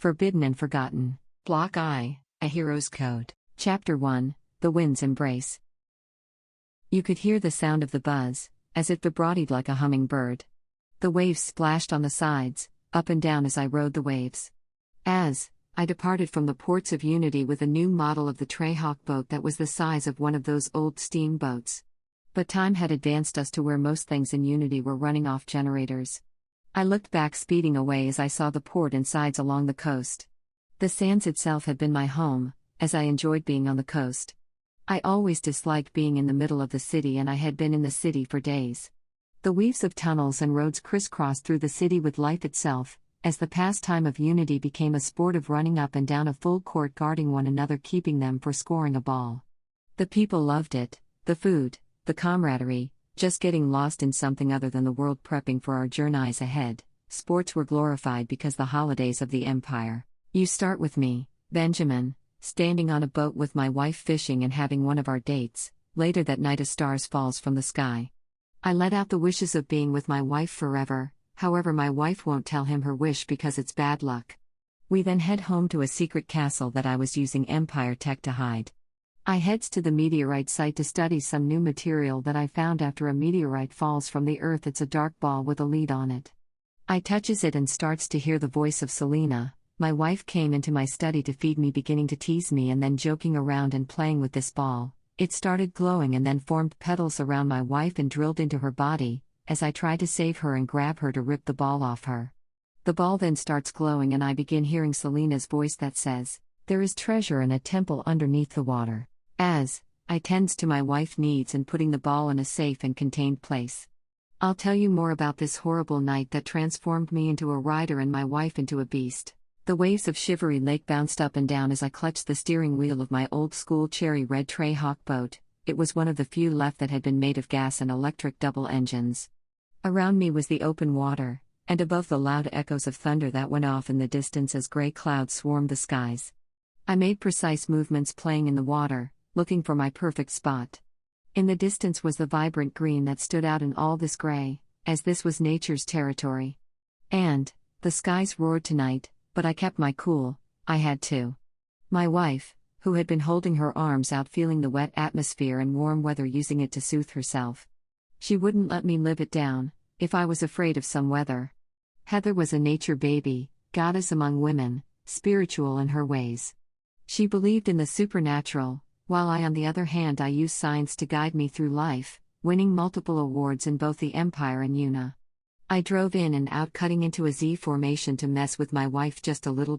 Forbidden and Forgotten. Block I, A Hero's Code. Chapter 1, The Wind's Embrace. You could hear the sound of the buzz, as it vibrated like a hummingbird. The waves splashed on the sides, up and down as I rode the waves. As I departed from the ports of Unity with a new model of the Trayhawk boat that was the size of one of those old steamboats. But time had advanced us to where most things in Unity were running off generators. I looked back, speeding away as I saw the port and sides along the coast. The sands itself had been my home, as I enjoyed being on the coast. I always disliked being in the middle of the city, and I had been in the city for days. The weaves of tunnels and roads crisscrossed through the city with life itself, as the pastime of Unity became a sport of running up and down a full court, guarding one another, keeping them for scoring a ball. The people loved it, the food, the camaraderie, just getting lost in something other than the world, prepping for our journeys ahead. Sports were glorified because the holidays of the Empire. You start with me, Benjamin, standing on a boat with my wife, fishing and having one of our dates. Later that night, a star falls from the sky. I let out the wishes of being with my wife forever. However, my wife won't tell him her wish because it's bad luck. We then head home to a secret castle that I was using Empire tech to hide. I heads to the meteorite site to study some new material that I found after a meteorite falls from the earth. It's a dark ball with a lead on it. I touches it and starts to hear the voice of Selena. My wife came into my study to feed me, beginning to tease me and then joking around and playing with this ball. It started glowing and then formed petals around my wife and drilled into her body, as I tried to save her and grab her to rip the ball off her. The ball then starts glowing and I begin hearing Selena's voice that says, "There is treasure in a temple underneath the water." As I tends to my wife's needs and putting the ball in a safe and contained place. I'll tell you more about this horrible night that transformed me into a rider and my wife into a beast. The waves of Shivery Lake bounced up and down as I clutched the steering wheel of my old school cherry red Trayhawk boat. It was one of the few left that had been made of gas and electric double engines. Around me was the open water, and above the loud echoes of thunder that went off in the distance as gray clouds swarmed the skies. I made precise movements playing in the water, looking for my perfect spot. In the distance was the vibrant green that stood out in all this gray, as this was nature's territory. And the skies roared tonight, but I kept my cool. I had to. My wife, who had been holding her arms out, feeling the wet atmosphere and warm weather, using it to soothe herself. She wouldn't let me live it down, if I was afraid of some weather. Heather was a nature baby, goddess among women, spiritual in her ways. She believed in the supernatural, while I, on the other hand, I used science to guide me through life, winning multiple awards in both the Empire and Una. I drove in and out, cutting into a Z formation to mess with my wife just a little,